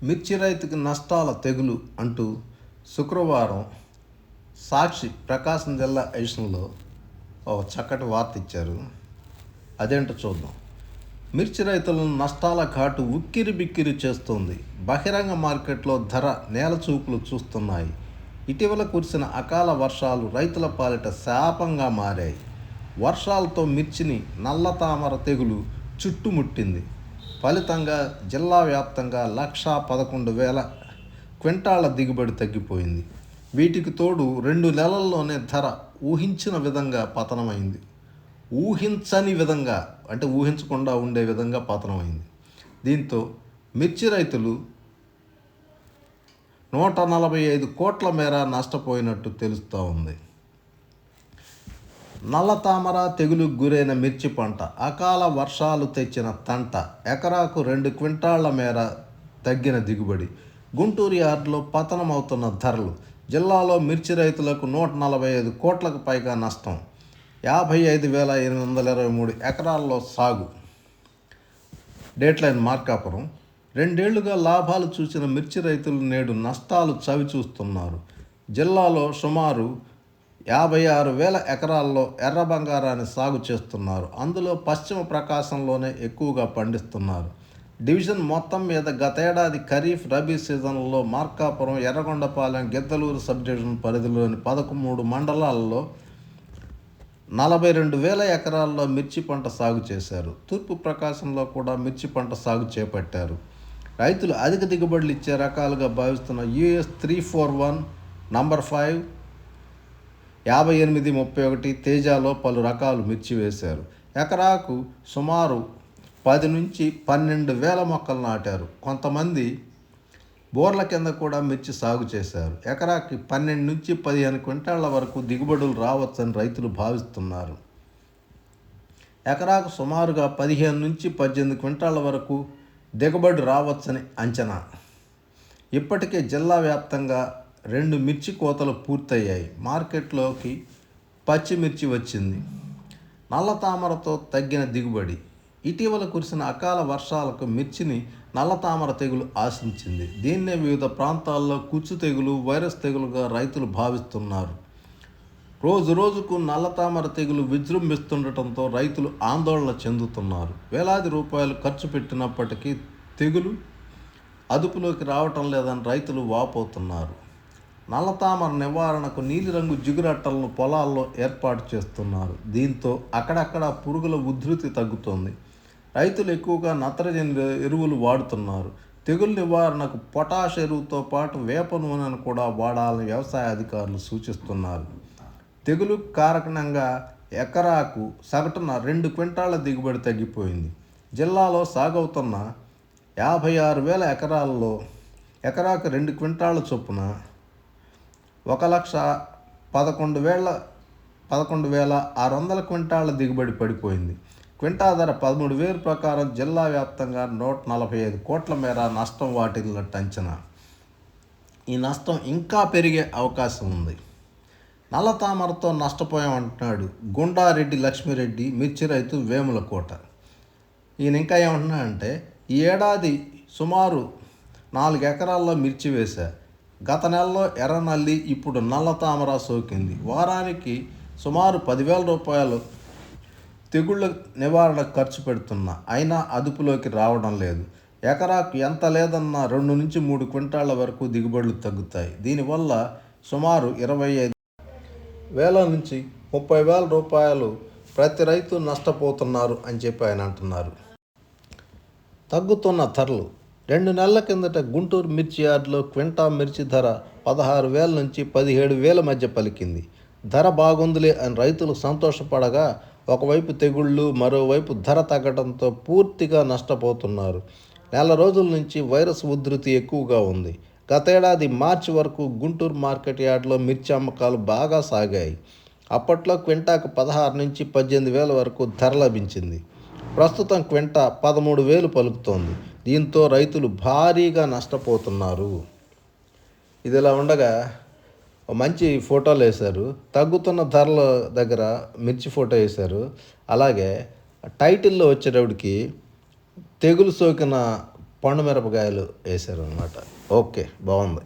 మిర్చి రైతుకి నష్టాల తెగులు అంటూ శుక్రవారం సాక్షి ప్రకాశం జిల్లా ఎడిషన్లో ఒక చక్కటి వార్త ఇచ్చారు. అదేంటో చూద్దాం. మిర్చి రైతులను నష్టాల ఘాటు ఉక్కిరి బిక్కిరి చేస్తోంది. బహిరంగ మార్కెట్లో ధర నేలచూపులు చూస్తున్నాయి. ఇటీవల కురిసిన అకాల వర్షాలు రైతుల పాలిట శాపంగా మారాయి. వర్షాలతో మిర్చిని నల్లతామర తెగులు చుట్టుముట్టింది. ఫలితంగా జిల్లా వ్యాప్తంగా 1,11,000 క్వింటాళ్ల దిగుబడి తగ్గిపోయింది. వీటికి తోడు 2 నెలల్లోనే ధర ఊహించిన విధంగా పతనమైంది. ఊహించని విధంగా అంటే ఊహించకుండా ఉండే విధంగా పతనమైంది. దీంతో మిర్చి రైతులు 145 కోట్ల మేర నష్టపోయినట్టు తెలుస్తూ ఉంది. నల్లతామర తెగులుకు గురైన మిర్చి పంట అకాల వర్షాలు తెచ్చిన తంట. ఎకరాకు 2 క్వింటాళ్ల మేర తగ్గిన దిగుబడి. గుంటూరు యార్డులో పతనమవుతున్న ధరలు. జిల్లాలో మిర్చి రైతులకు 145 కోట్లకు పైగా నష్టం. 55,823 ఎకరాల్లో సాగు. డేట్లైన్ మార్కాపురం. 2 ఏళ్లుగా లాభాలు చూసిన మిర్చి రైతులు నేడు నష్టాలు చవిచూస్తున్నారు. జిల్లాలో సుమారు 56,000 ఎకరాల్లో ఎర్ర బంగారాన్ని సాగు చేస్తున్నారు. అందులో పశ్చిమ ప్రకాశంలోనే ఎక్కువగా పండిస్తున్నారు. డివిజన్ మొత్తం మీద గతేడాది ఖరీఫ్ రబీ సీజన్లలో మార్కాపురం, ఎర్రగొండపాలెం, గిద్దలూరు సబ్ డివిజన్ పరిధిలోని 13 మండలాల్లో 42,000 ఎకరాల్లో మిర్చి పంట సాగు చేశారు. తూర్పు ప్రకాశంలో కూడా మిర్చి పంట సాగు చేపట్టారు. రైతులు అధిక దిగుబడులు ఇచ్చే రకాలుగా భావిస్తున్న US 341, నంబర్ 5, 5831 తేజాలో పలు రకాలు మిర్చి వేశారు. ఎకరాకు సుమారు 10 నుంచి 12,000 మొక్కలు నాటారు. కొంతమంది బోర్ల కింద కూడా మిర్చి సాగు చేశారు. ఎకరాకి 12 నుంచి 15 క్వింటాళ్ల వరకు దిగుబడులు రావచ్చని రైతులు భావిస్తున్నారు. ఎకరాకు సుమారుగా 15 నుంచి 18 క్వింటాళ్ల వరకు దిగుబడి రావచ్చని అంచనా. ఇప్పటికే జిల్లా వ్యాప్తంగా 2 మిర్చి కోతలు పూర్తయ్యాయి. మార్కెట్లోకి పచ్చిమిర్చి వచ్చింది. నల్లతామరతో తగ్గిన దిగుబడి. ఇటీవల కురిసిన అకాల వర్షాలకు మిర్చిని నల్లతామర తెగులు ఆశించింది. దీన్నే వివిధ ప్రాంతాల్లో కుచ్చు తెగులు, వైరస్ తెగులుగా రైతులు భావిస్తున్నారు. రోజు రోజుకు నల్లతామర తెగులు విజృంభిస్తుండటంతో రైతులు ఆందోళన చెందుతున్నారు. వేలాది రూపాయలు ఖర్చు పెట్టినప్పటికీ తెగులు అదుపులోకి రావటం లేదని రైతులు వాపోతున్నారు. నల్లతామర నివారణకు నీలిరంగు జిగురట్టలను పొలాల్లో ఏర్పాటు చేస్తున్నారు. దీంతో అక్కడక్కడ పురుగుల ఉధృతి తగ్గుతోంది. రైతులు ఎక్కువగా నత్రజని ఎరువులు వాడుతున్నారు. తెగులు నివారణకు పొటాష్ ఎరువుతో పాటు వేప నూనెను కూడా వాడాలని వ్యవసాయ అధికారులు సూచిస్తున్నారు. తెగులు కారణంగా ఎకరాకు సగటున 2 క్వింటాళ్ల దిగుబడి తగ్గిపోయింది. జిల్లాలో సాగవుతున్న 56,000 ఎకరాల్లో ఎకరాకు 2 క్వింటాళ్ల చొప్పున 1,11,600 క్వింటాళ్ల దిగుబడి పడిపోయింది. క్వింటా ధర 13,000 ప్రకారం జిల్లా వ్యాప్తంగా 145 కోట్ల మేర నష్టం వాటిల్లినట్టు అంచనా. ఈ నష్టం ఇంకా పెరిగే అవకాశం ఉంది. నల్లతామరతో నష్టపోయామంటున్నాడు గుండారెడ్డి లక్ష్మిరెడ్డి, మిర్చి రైతు వేములకోట. ఈయన ఇంకా ఏమంటున్నాడంటే, ఈ ఏడాది సుమారు 4 ఎకరాల్లో మిర్చి వేశా. గత నెలలో ఎర్రనల్లి, ఇప్పుడు నల్లతామర సోకింది. వారానికి సుమారు 10,000 రూపాయలు తెగుళ్ళ నివారణ ఖర్చు పెడుతున్నా, అయినా అదుపులోకి రావడం లేదు. ఎకరాకు ఎంత లేదన్నా 2 నుంచి 3 క్వింటాళ్ల వరకు దిగుబడులు తగ్గుతాయి. దీనివల్ల సుమారు 25,000 నుంచి 30,000 రూపాయలు ప్రతి రైతు నష్టపోతున్నారు అని చెప్పి ఆయన అంటున్నారు. తగ్గుతున్న ధరలు. 2 నెలల కిందట గుంటూరు మిర్చి యార్డులో క్వింటా మిర్చి ధర 16,000 నుంచి 17,000 మధ్య పలికింది. ధర బాగుందిలే అని రైతులు సంతోషపడగా, ఒకవైపు తెగుళ్ళు, మరోవైపు ధర తగ్గడంతో పూర్తిగా నష్టపోతున్నారు. నెల రోజుల నుంచి వైరస్ ఉధృతి ఎక్కువగా ఉంది. గతేడాది మార్చి వరకు గుంటూరు మార్కెట్ యార్డులో మిర్చి అమ్మకాలు బాగా సాగాయి. అప్పట్లో క్వింటాకు 16 నుంచి 18,000 వరకు ధర లభించింది. ప్రస్తుతం క్వింటా 13,000 పలుకుతోంది. దీంతో రైతులు భారీగా నష్టపోతున్నారు. ఇదిలా ఉండగా మంచి ఫోటోలు వేశారు. తగ్గుతున్న ధరల దగ్గర మిర్చి ఫోటో వేశారు. అలాగే టైటిల్లో వచ్చేటప్పటికి తెగులు సోకిన పండు మిరపకాయలు వేసారు అనమాట. ఓకే, బాగుంది.